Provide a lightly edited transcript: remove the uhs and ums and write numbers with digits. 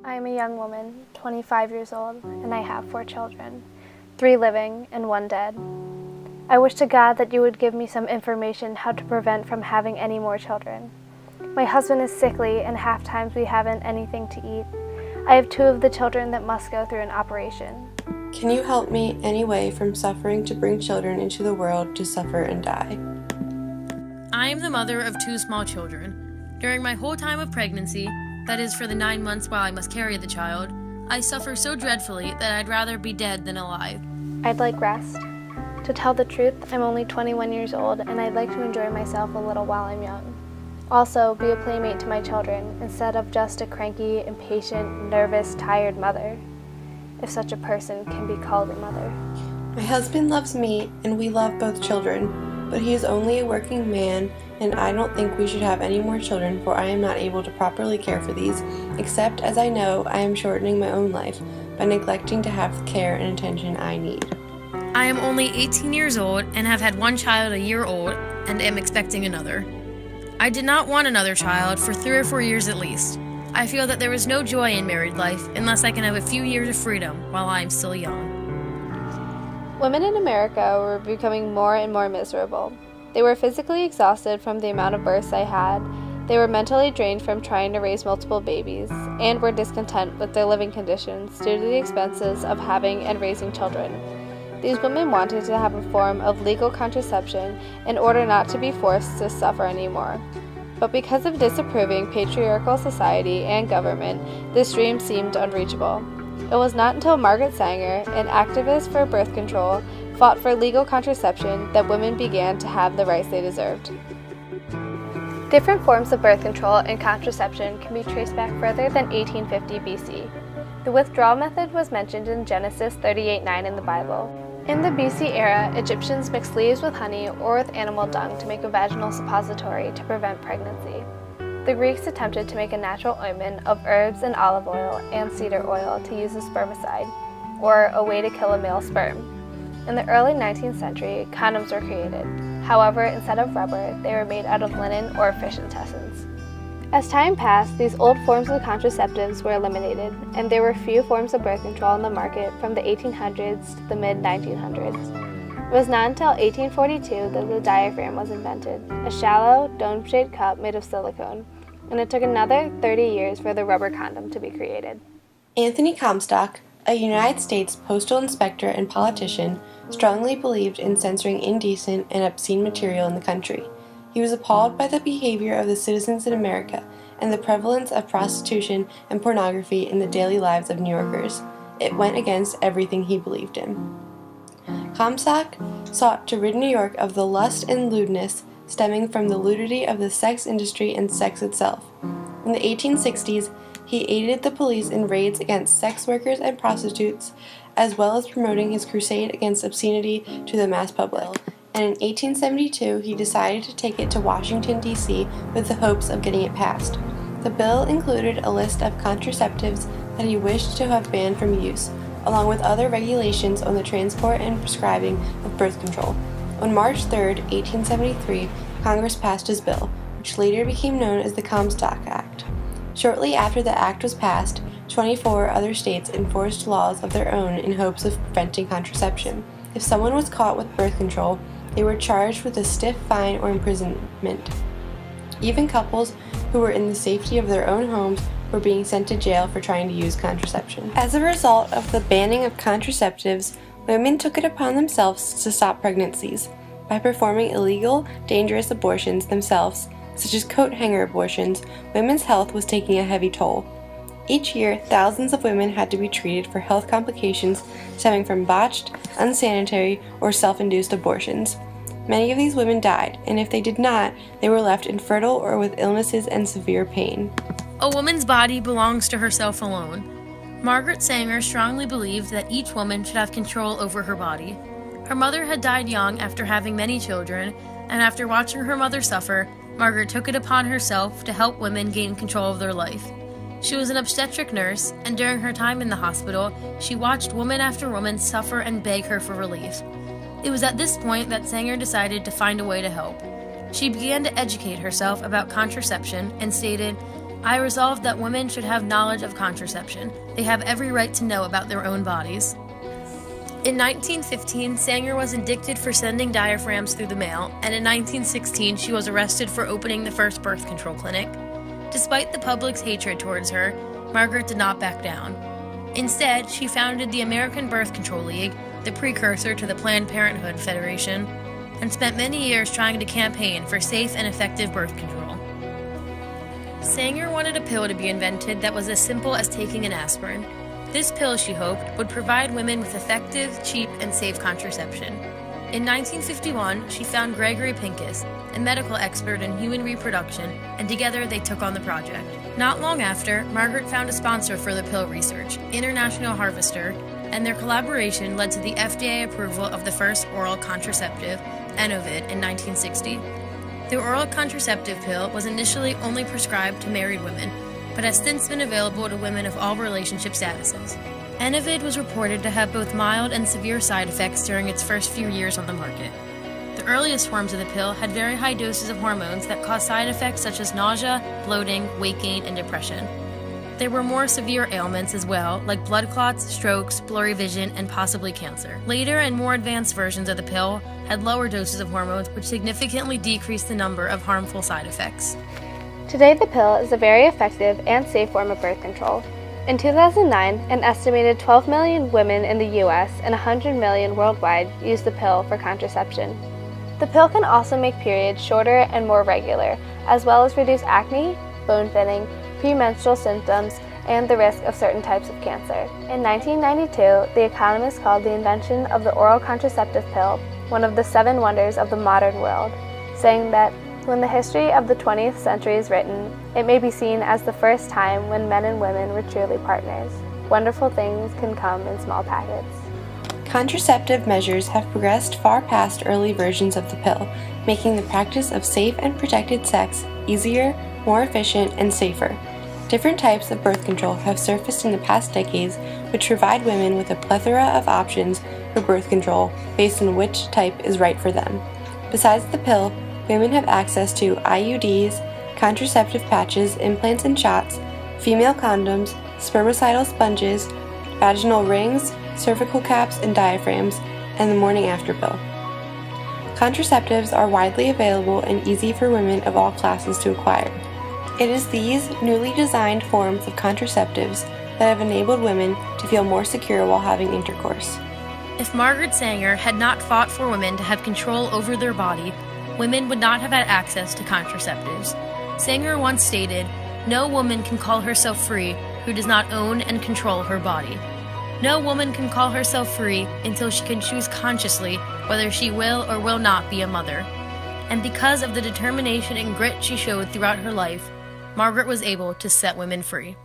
I am a young woman, 25 years old, and I have 4 children, 3 living and 1 dead. I wish to God that you would give me some information how to prevent from having any more children. My husband is sickly, and half times we haven't anything to eat. I have 2 of the children that must go through an operation. Can you help me any way from suffering to bring children into the world to suffer and die? I am the mother of 2 small children. During my whole time of pregnancy, that is for the 9 months while I must carry the child, I suffer so dreadfully that I'd rather be dead than alive. I'd like rest. To tell the truth, I'm only 21 years old, and I'd like to enjoy myself a little while I'm young. Also, be a playmate to my children, instead of just a cranky, impatient, nervous, tired mother, if such a person can be called a mother. My husband loves me, and we love both children, but he is only a working man, and I don't think we should have any more children, for I am not able to properly care for these, except as I know I am shortening my own life by neglecting to have the care and attention I need. I am only 18 years old and have had 1 child a year old and am expecting another. I did not want another child for 3 or 4 years at least. I feel that there is no joy in married life unless I can have a few years of freedom while I am still young. Women in America were becoming more and more miserable. They were physically exhausted from the amount of births I had, they were mentally drained from trying to raise multiple babies, and were discontent with their living conditions due to the expenses of having and raising children. These women wanted to have a form of legal contraception in order not to be forced to suffer anymore. But because of disapproving patriarchal society and government, this dream seemed unreachable. It was not until Margaret Sanger, an activist for birth control, fought for legal contraception that women began to have the rights they deserved. Different forms of birth control and contraception can be traced back further than 1850 BC. The withdrawal method was mentioned in Genesis 38:9 in the Bible. In the BC era, Egyptians mixed leaves with honey or with animal dung to make a vaginal suppository to prevent pregnancy. The Greeks attempted to make a natural ointment of herbs and olive oil and cedar oil to use as spermicide, or a way to kill a male sperm. In the early 19th century, condoms were created. However, instead of rubber, they were made out of linen or fish intestines. As time passed, these old forms of contraceptives were eliminated, and there were few forms of birth control on the market from the 1800s to the mid-1900s. It was not until 1842 that the diaphragm was invented, a shallow, dome-shaped cup made of silicone, and it took another 30 years for the rubber condom to be created. Anthony Comstock, a United States postal inspector and politician, strongly believed in censoring indecent and obscene material in the country. He was appalled by the behavior of the citizens in America and the prevalence of prostitution and pornography in the daily lives of New Yorkers. It went against everything he believed in. Comstock sought to rid New York of the lust and lewdness stemming from the nudity of the sex industry and sex itself. In the 1860s, he aided the police in raids against sex workers and prostitutes, as well as promoting his crusade against obscenity to the mass public. And in 1872, he decided to take it to Washington, D.C. with the hopes of getting it passed. The bill included a list of contraceptives that he wished to have banned from use, along with other regulations on the transport and prescribing of birth control. On March 3, 1873, Congress passed his bill, which later became known as the Comstock Act. Shortly after the act was passed, 24 other states enforced laws of their own in hopes of preventing contraception. If someone was caught with birth control, they were charged with a stiff fine or imprisonment. Even couples who were in the safety of their own homes were being sent to jail for trying to use contraception. As a result of the banning of contraceptives, women took it upon themselves to stop pregnancies by performing illegal, dangerous abortions themselves, such as coat hanger abortions. Women's health was taking a heavy toll. Each year, thousands of women had to be treated for health complications stemming from botched, unsanitary, or self-induced abortions. Many of these women died, and if they did not, they were left infertile or with illnesses and severe pain. A woman's body belongs to herself alone. Margaret Sanger strongly believed that each woman should have control over her body. Her mother had died young after having many children, and after watching her mother suffer, Margaret took it upon herself to help women gain control of their life. She was an obstetric nurse, and during her time in the hospital, she watched woman after woman suffer and beg her for relief. It was at this point that Sanger decided to find a way to help. She began to educate herself about contraception and stated, I resolved that women should have knowledge of contraception. They have every right to know about their own bodies. In 1915, Sanger was indicted for sending diaphragms through the mail, and in 1916 she was arrested for opening the first birth control clinic. Despite the public's hatred towards her, Margaret did not back down. Instead, she founded the American Birth Control League, the precursor to the Planned Parenthood Federation, and spent many years trying to campaign for safe and effective birth control. Sanger wanted a pill to be invented that was as simple as taking an aspirin. This pill, she hoped, would provide women with effective, cheap, and safe contraception. In 1951, she found Gregory Pincus, a medical expert in human reproduction, and together they took on the project. Not long after, Margaret found a sponsor for the pill research, International Harvester, and their collaboration led to the FDA approval of the first oral contraceptive, Enovid, in 1960. The oral contraceptive pill was initially only prescribed to married women, but has since been available to women of all relationship statuses. Enovid was reported to have both mild and severe side effects during its first few years on the market. The earliest forms of the pill had very high doses of hormones that caused side effects such as nausea, bloating, weight gain, and depression. There were more severe ailments as well, like blood clots, strokes, blurry vision, and possibly cancer. Later and more advanced versions of the pill had lower doses of hormones, which significantly decreased the number of harmful side effects. Today, the pill is a very effective and safe form of birth control. In 2009, an estimated 12 million women in the US and 100 million worldwide used the pill for contraception. The pill can also make periods shorter and more regular, as well as reduce acne, bone thinning, premenstrual symptoms, and the risk of certain types of cancer. In 1992, The Economist called the invention of the oral contraceptive pill one of the 7 wonders of the modern world, saying that when the history of the 20th century is written, it may be seen as the first time when men and women were truly partners. Wonderful things can come in small packets. Contraceptive measures have progressed far past early versions of the pill, making the practice of safe and protected sex easier, more efficient, and safer. Different types of birth control have surfaced in the past decades, which provide women with a plethora of options for birth control based on which type is right for them. Besides the pill, women have access to IUDs, contraceptive patches, implants and shots, female condoms, spermicidal sponges, vaginal rings, cervical caps and diaphragms, and the morning after pill. Contraceptives are widely available and easy for women of all classes to acquire. It is these newly designed forms of contraceptives that have enabled women to feel more secure while having intercourse. If Margaret Sanger had not fought for women to have control over their body, women would not have had access to contraceptives. Sanger once stated, "No woman can call herself free who does not own and control her body. No woman can call herself free until she can choose consciously whether she will or will not be a mother." And because of the determination and grit she showed throughout her life, Margaret was able to set women free.